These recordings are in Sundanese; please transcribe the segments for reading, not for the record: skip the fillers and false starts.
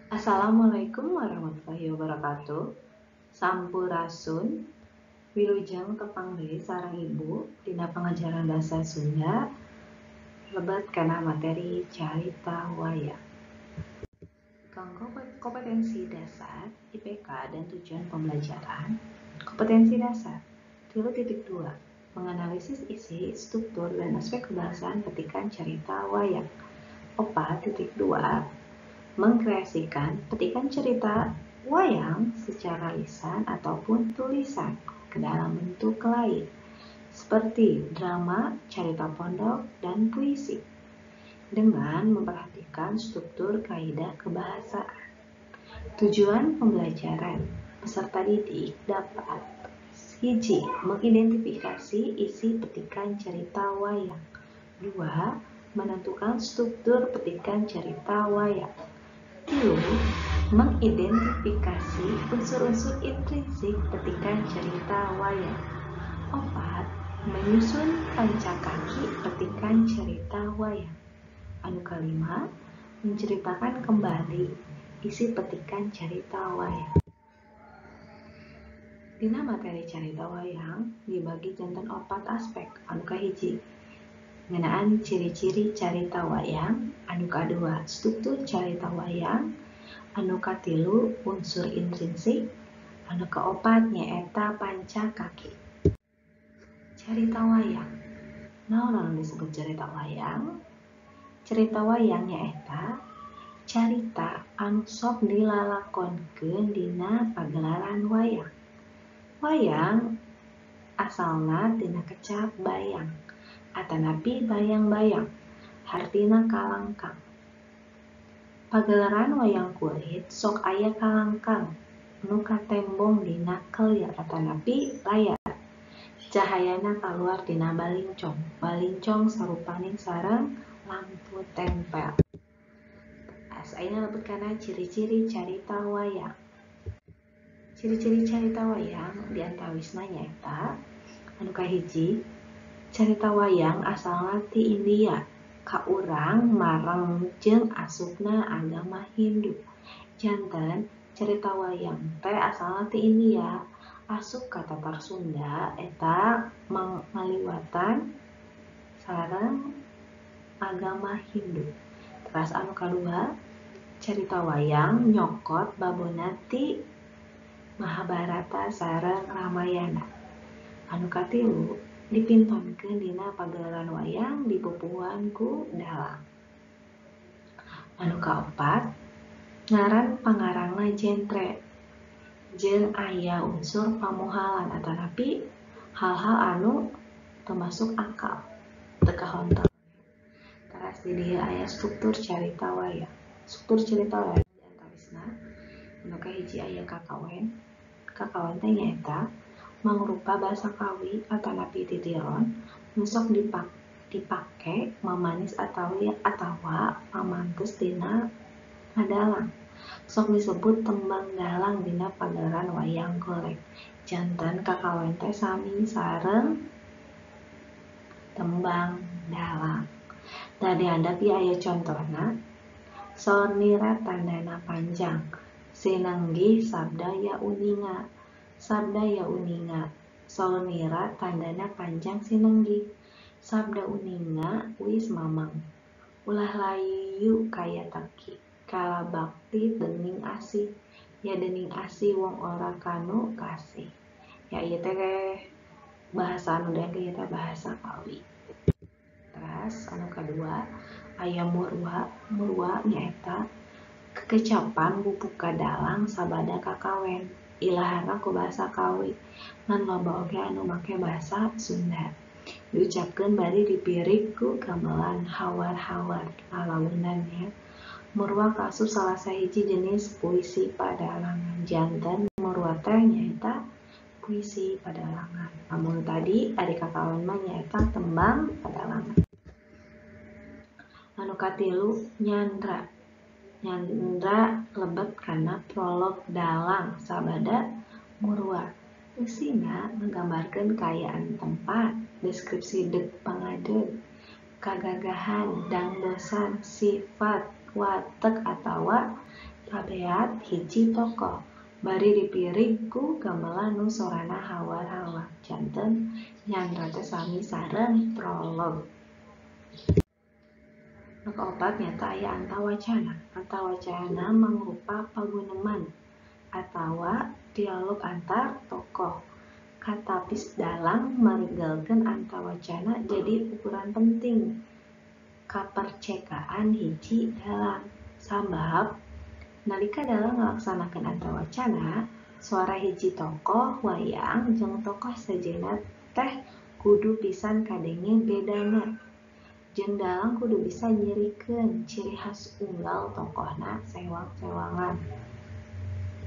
Assalamualaikum warahmatullahi wabarakatuh. Sampurasun, wilujeng tepang deui sareng ibu dina pengajaran basa Sunda lebet kana materi carita wayang. Kanggo kompetensi dasar IPK dan tujuan pembelajaran. Kompetensi dasar 3.2 menganalisis isi, struktur, dan aspek kebahasaan petikan cerita wayang. 4.2 mengkreasikan petikan cerita wayang secara lisan ataupun tulisan ke dalam bentuk lain seperti drama, cerita pondok, dan puisi dengan memperhatikan struktur kaidah kebahasaan. Tujuan pembelajaran peserta didik dapat 1. Mengidentifikasi isi petikan cerita wayang. 2. Menentukan struktur petikan cerita wayang. 3. Mengidentifikasi unsur-unsur intrinsik petikan cerita wayang. 4. Menyusun pancakaki petikan cerita wayang. Anu kalima, menceritakan kembali isi petikan cerita wayang. Dina materi carita wayang dibagi janten 4 aspek. Anu kahiji, ngeunaan ciri-ciri carita wayang. Anu kadua, struktur carita wayang. Anu katilu, unsur intrinsik. Anu kaopat nyaeta pancakaki. Carita wayang. Naon disebut carita wayang? Carita wayang nyaeta carita anu sok dilalakonkeun dina pagelaran wayang. Wayang asalna tina kecap bayang atanapi bayang-bayang, hartina kalangkang. Pagelaran wayang kulit sok aya kalangkang nu katembong dina kelir atanapi layar. Cahayana kaluar tina balincong. Balincong sarupaning sareng lampu tempel. Ayeuna lebet kana ciri-ciri carita wayang. Ciri-ciri carita wayang diantawisna nyaeta anu kahiji, carita wayang asalna ti India. Ka urang mareng jeung asupna agama Hindu. Janten carita wayang teh asalna ti India, asup ka Tatar Sunda eta ngaliwatan sareng agama Hindu. Teras anu kadua, carita wayang nyokot babona ti Mahabharata sareng Ramayana. Anu katilu, dipintonkeun dina pagelaran wayang dipupuhan ku dalang. Anu kaopat, ngaran pangarangna jentre jeung aya unsur pamohalan atanapi hal-hal anu teu masuk akal, teu kahonton. Teras di dieu aya struktur carita wayang. Struktur carita wayang diantawisna anu kahiji aya kakawen. Kakawen teh nyaeta mangrupa basa kawi atanapi titiron nu sok dipake mamanis atawa pamantes dina ngadalang. Sok disebut tembang dalang dina pagelaran wayang golek. Janten kakawen teh sami sareng tembang dalang. Da dihandap ieu aya contona. Saur nira tandana panjang, sinenggih sabda ya uninga. Sabda ya uninga, saur nira tandana panjang sinenggih. Sabda uninga wis mamang. Ulah layu kaya teki, kalabakti dening asih. Ya dening asih wong ora kanu kasih. Ya ieu teh bahasa anu diangge eta bahasa kawi. Teras anu kadua aya murwa. Murwa nyaeta kekecapan bubuka dalang sabada kakawen. Ilaharna ku bahasa kawi. Ngan loba oge anu make bahasa Sunda. Diucapkeun bari dipirik ku gamelan hawar-hawar lalaunan nya. Murwa kaasup salah sahiji jenis puisi padalangan. Janten murwa teh nyaeta puisi padalangan. Namun tadi ari kakawen mah nyaeta tembang padalangan. Anu katilu nyandra. Nyandra lebet kana prolog dalang sabada murwa. Eusina nggambarkeun kaayaan tempat, deskripsi deuk pangadeug, kagagahan, dangdosan, sifat, watek atawa Pabeat hiji tokoh bari dipiringku gamelan nu sorana hawar-hawar janten nyandra teh sami sareng prolog. Nu kaopat nyata aya antawacana. Antawacana mangrupa paguneman atawa dialog antar tokoh. Katapis dalang marigalkeun antawacana jadi ukuran penting kapercekaan hiji dalang. Sabab nalika dalang ngalaksanakeun antawacana, suara hiji tokoh wayang jeung tokoh sejenna teh kudu pisan kadenge bedana. Jeung dalang kudu bisa nyirikeun ciri khas unggal tokohna sewang-sewangan.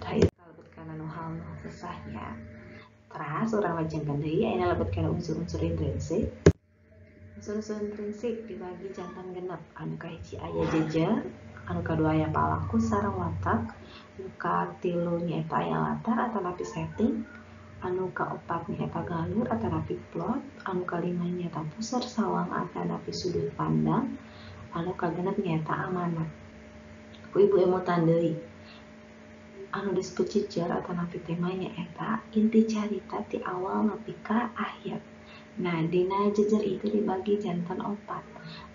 Tah ieu kalebet kana nu hal nu susahnya. Teras urang lajengkeun deui aya lebet kana unsur-unsur intrinsik. Unsur-unsur intrinsik dibagi janten genep. Anu kahiji aya jejer, anu kadua aya palaku sareng watak, anu katilu nyaeta aya latar atanapi setting, anu kaopat nyaeta galur atanapi plot, anu kalima nyaeta puseur sawang atanapi sudut pandang, anu kagenep nyaeta amanat. Ku ibu emutan deui. Anu disebut jejer atanapi tema nyaeta inti carita ti awal nepi ka akhir. Nah, dina jejer itu dibagi janten 4.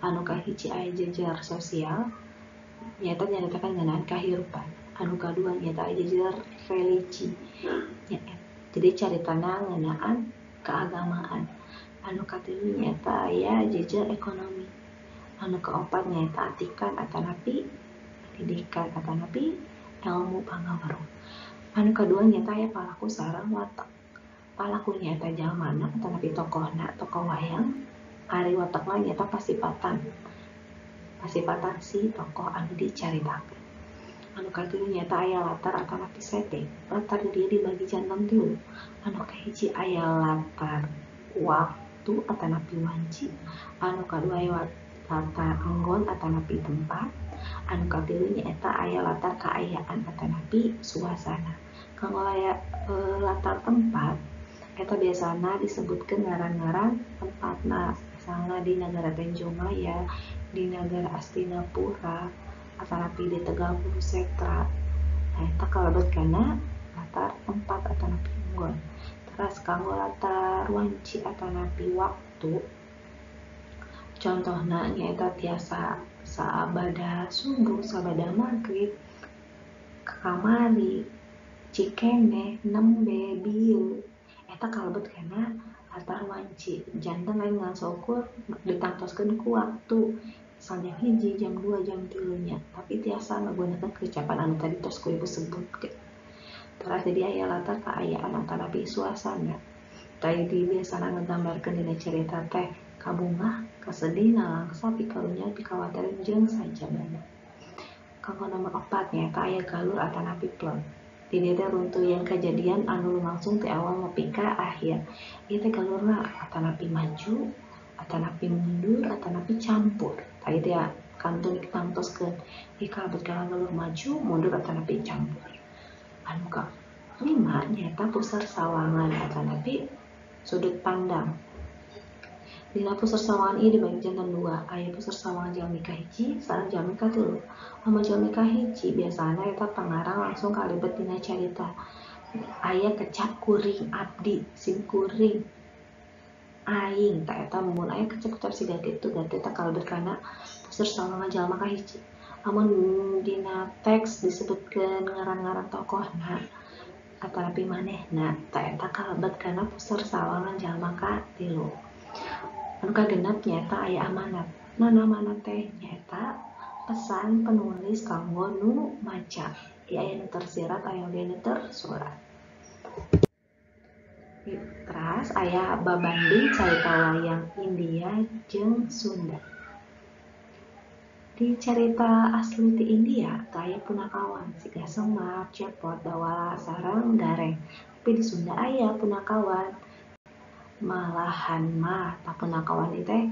Anu kahiji aya jejer sosial, nyaeta nyaritakeun ngeunaan kahirupan. Anu kadua nyaeta aya jejer religi. Jadi caritana ngeunaan keagamaan. Anu katilu nyaeta aya jejer ekonomi. Anu kaopat nyaeta atikan atanapi pendidikan atanapi ilmu panggaweruh. Anu kadua nyaeta aya palaku sareng watak. Palaku nyaeta jalmana atanapi tokohna, tokoh wayang. Ari watakna nyaeta pasipatan si tokoh anu dicaritakeun. Anu katilu nyaeta aya latar atanapi setting. Latar dieu dibagi janten 3. Anu kahiji aya latar waktu atanapi wanci. Anu kadua aya latar enggon atanapi tempat. Anu katilu nyaeta aya latar kaayaan atanapi suasana. Kanggo aya latar tempat eta biasana disebutkeun ngaran-ngaran tempatna. Misalna di nagara Tanjung Maya, di nagara Astinapura, atanapi di Tegal Kurusetra. Nah, eta kalebet kana latar tempat atanapi enggon. Teras kanggo latar wanci atanapi waktu, contohna nyaeta tiasa sabada subuh, sabada magrib, kamari, cikene, nembe, bieu. Eta kalebet kana latar wanci. Janten lain ngasaukur ditangtoskeun ku waktu. Misal jam 1, jam 2, jam 3 nya. Tapi tiasa ngagunakeun kecapan anu tadi tos ku ibu sebutkeun. Teras jadi aya latar kaayaan atanapi suasana. Tadi biasana nggambarkeun dina cerita teh kabungah, kasedih, nalangsa, pikarunya, pikawaterin jeung sajabana. Kanggo nomor 4 nyaeta aya galur atanapi plot. Di dieu teh runtuyan kejadian anu lumangsung ti awal nepi ka akhir. Ieu teh galurna atanapi maju, atanapi mundur, atanapi campur. Tah ieu teh kantun ditangtoskeun. Ieu kalebet kana galur maju, mundur atanapi campur. Anu kalima nyaeta puseur sawangan atanapi sudut pandang. Dina puseur sawangan ieu dibagi janten 2. Aya puseur sawangan jalmi kahiji sareng jalmi katilu. Lamun jalmi kahiji biasana eta pangarang langsung kalibet dina carita. Aya kecap kuring abdi, sim kuring aing. Tah eta mun aya kecap-kecap siga kitu berarti eta kalebet kana puseur sawangan jalma kahiji. Lamun dina teks disebutkeun ngaran-ngaran tokohna atanapi manehna, tah eta kalebet kana puseur sawangan jalma katilu. Anu kagenep nyaeta aya amanat. Naon amanat teh nyaeta pesan penulis kanggo nu maca. Ieu aya nu tersirat, aya oge nu tersurat. Teras aya babanding carita wayang India jeung Sunda. Di carita asli ti India teh aya punakawan siga Semar, Cepot, Dawala sareng Gareng. Tapi di Sunda aya punakawan. Malahan mah tah punakawan ieu teh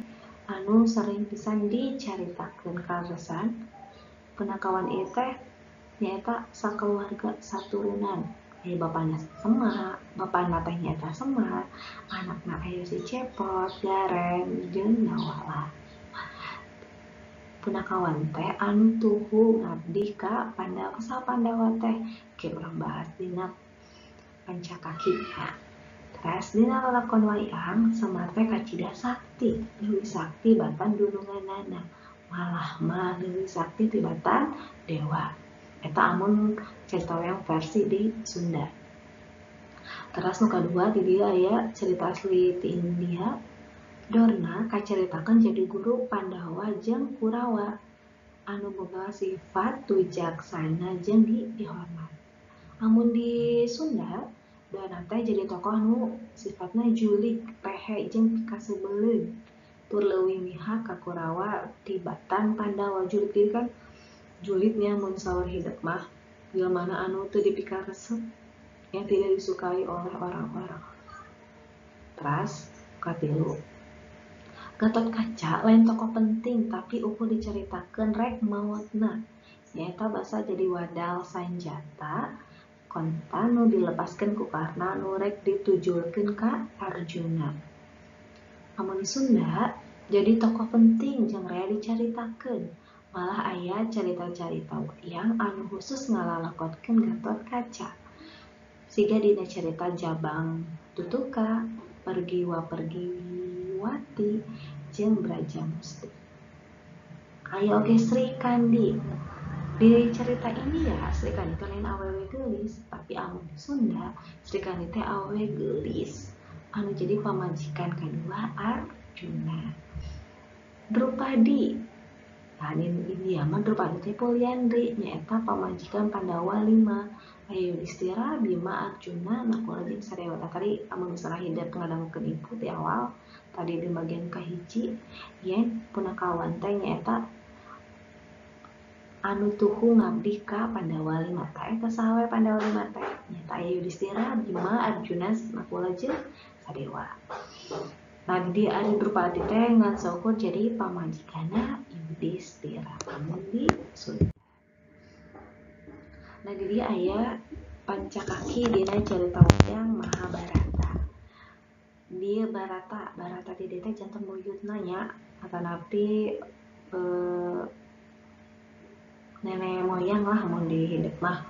anu sering pisan dicaritakeun karesan. Punakawan ieu teh nyaeta sakeluarga saturunan. Aya bapana teh nyaeta Semar, anakna aya si Cepot, Gareng jeung Dawala. punakawan teh anu tuhu ngabdi ka Pandawa Pandawa teh ke urang bahas dina Pancakaki ya. Terus dina lalakon wayang Semar teh kacida sakti, Dewi Sakti batan dulunganana. Malah mah Dewi Sakti tibatan dewa. Eta amun cerita wayang versi di Sunda. Terus nu kadua di dia aya cerita asli ti India. Dorna kacaritakeun jadi guru Pandawa jeung Kurawa anu boga sifat tujaksana jeung dihormat. Amun di Sunda, Dorna teh jadi tokoh anu sifatna julik, rehe jeung pikasebeleun. Tur leuwih mihak ka Kurawa tibatan Pandawa. Julik ieu kan julitnya mun saur hidup mah jelmana anu teu dipikaresep yang tidak disukai oleh orang-orang. Terus katilu, Gatot Kaca lain tokoh penting tapi ukul diceritakeun rek maotna. Nyaeta basa jadi wadal sanjata kontan nu dilepaskeun ku Karna nu rek ditujulkeun ka Arjuna. Amun di Sunda jadi tokoh penting jeung rea dicaritakeun. Malah aya carita-carita wayang anu khusus ngalalakotkeun Gatot Kaca. Siga dina cerita Jabang Tutuka, Pergiwa Pergiwati, jeung Brajamusti. Aya oge Sri Kandi. Di cerita ini ya Sri Kandi teh lain awewe geulis, tapi amun di Sunda Sri Kandi teh awewe geulis anu jadi pamajikan kadua Arjuna. Drupadi. Nah, di India mah Drupadi teh Polyandri nyaeta pamajikan Pandawa 5. Aya Yudhistira, Bima, Arjuna, Nakula jeung Sadewata. Tadi amun misalnya hidup ngadangukeun ibu di awal tadi di bagian kahiji yen punakawan teh nyaeta anu tuhu ngabdi ka Pandawa 5 teh eta saha Pandawa 5 teh nyaeta aya Yudhistira, Bima, Arjuna, Nakula jeung Sadewa. Nah di ari Drupadi teh ngan saukur jadi pamajikanna Yudhistira amun di Sunda. Nah di dia aya Pancakaki dina cerita wayang Mahabharata. Dia Barata di dia teh janten buyutna nya atanapi nenek moyang lah mun di hidup mah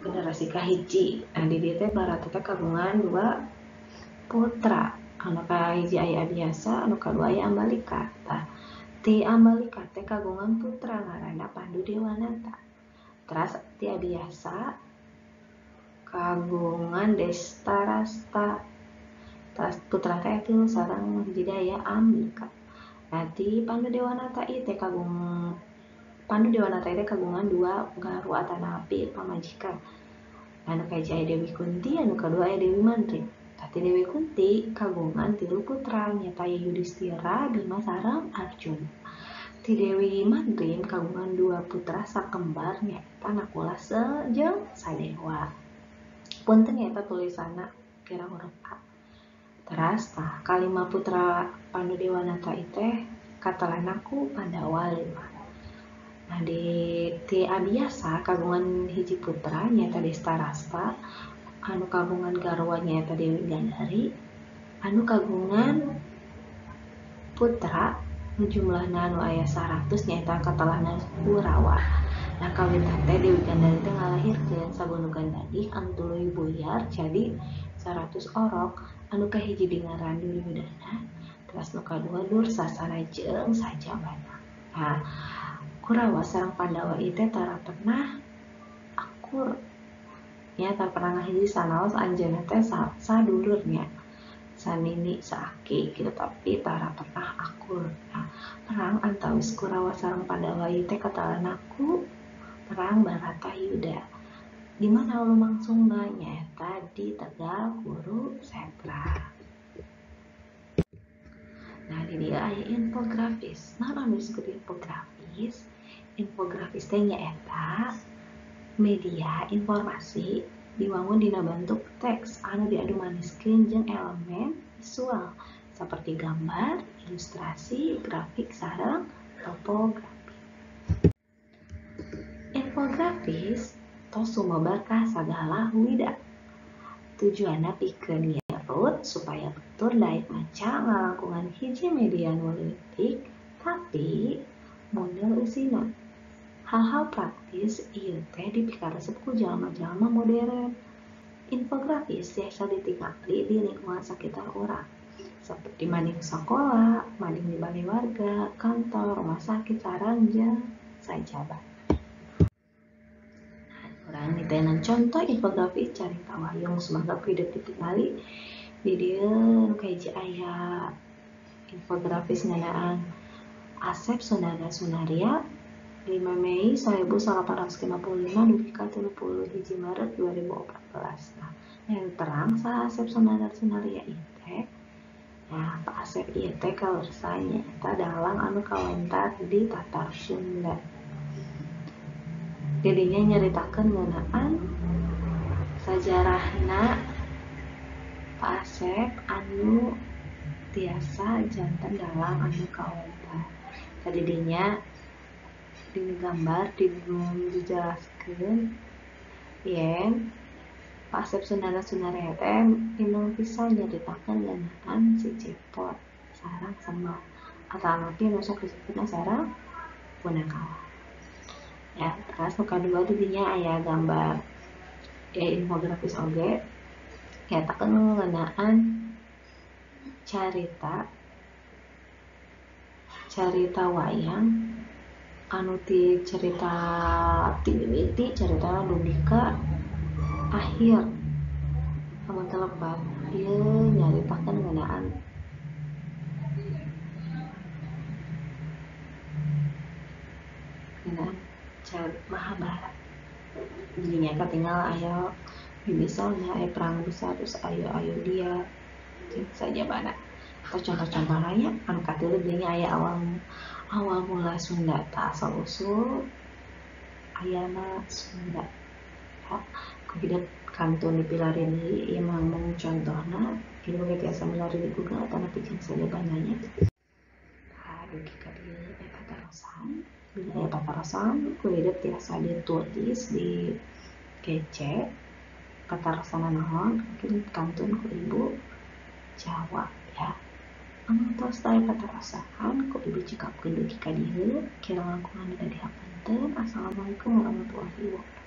generasi kahiji. Nah di dia teh Barata teh kagungan 2 putra. Anu kahiji aya Abiyasa, anu kadua aya Ambalika. Tah ti Ambalika teh kagungan putra ngaranna Pandudewanata. Terus ti Abiyasa kagungan Destarasta. Terus putra teh itu sareng hiji aya Ambika. Nah ti Pandudewanata ieu teh kagungan 2 garu atanapi pamajikan. Anu kahiji aya Dewi Kunti, anu kadua aya Dewi Mandri. Tati Dewi Kunti kagungan 3 putra nyaeta Yudhistira, Bima sareng Arjuna. Ti Dewi Mandrim kagungan 2 putra sakembar nyaeta Nakula jeung Sadewa. Punten nyaeta tulisanna kira huruf A. Terus tah kalima putra Pandudewanata teh katelana ku Pandawa 5. Nah di ti Abiyasa kagungan hiji putra nyaeta Destarasta, anu kagungan garwa nyaeta Dewi Gandari, anu kagungan putra jumlahna anu aya 100 nyaeta katelahna Kurawa. Nah kawitna teh Dewi Gandari teh ngalahirkeun sabunugan dadih anu tuluy buyar jadi 100 orok. Anu kahiji dingaran Duryudana, terus nu kadua Dursasana jeung Sajabana. Nah Kurawa sareng Pandawa ieu teh tara pernah akur. Ya tara pernah ngahiji sanaos anjeunna teh sadulurnya. Sanini saaki gitu tapi tara pernah akur. Nah, perang antawis Kurawa sareng Pandawa ieu teh katalana ku perang Baratayuda. Di mana lumangsungna nyaeta di Tegal Kurukshetra. Nah, di dia aya infografis. Nah, anu disebut infografis. Infografis teh nyaeta media informasi diwangun dina bentuk teks anu diadu maniskeun jeung elemen visual seperti gambar, ilustrasi, grafik sareng topografi. Infografis tos sumebar ka sagala wida. Tujuanna pikeun nyerut supaya batur daek maca ngalangkungan hiji media nu leutik tapi model usina. Hal-hal praktis ieu teh dipikaresep ku jalma-jalma modern. Infografis biasa ditingali di lingkungan sekitar urang, seperti mading sekolah, mading di balai warga, kantor, rumah sakit, saranja, sajabah. Urang niteunan contoh infografis carita wayang sumangga hideuk ditingali di dieu nu kahiji aya infografis ngeunaan Asep Sunada Sunaria 5 Mei 1855 dugi ka 31 Maret 2014. Nah, yang terang sa Asep Sunada Sunaria ieu teh. Nah, Pak Asep ieu teh kalursanya eta dalang anu kawentar di Tatar Sunda. Didinya nyaritakeun ngeunaan sajarahna Pak Asep anu tiasa janten dalang anu kawentar. Tadinya di gambar dijelaskeun yen Pak Asep Sunada Sunaria teh inung pisan nyaritakeun ngeunaan si Cepot sareng Sembah atau mungkin nu sok disebutna sareng Punakawan. Ya, terus nu kadua didinya aya gambar infografis oge nyatakeun ngeunaan carita wayang anu ti cerita ti mimiti carita dugi ka akhir amun telebat ieu nyaritakeun ngeunaan Mahabharata. Jadinya katinggal aya misalnya aya perang besar terus ayo dia saja bana atau contoh-contoh lainnya anu katilu dinya aya awal mula Sunda ta asal usul ayana Sunda ya kuhideuk kantun dipilarin deui ieu mung contohna ieu ge tiasa milari di Google atau pikeun saja bananya. Dugi ka dieu eta terusan bila aya patarosan kuhideuk tiasa ditulis di kece patarosana naon mungkin kantun ku ibu Jawa ya. Amun tos aya patarosaan ku ibu cikapkeun dugi ka dieu kirang langkungan tadi hapunten. Assalamualaikum warahmatullahi wabarakatuh.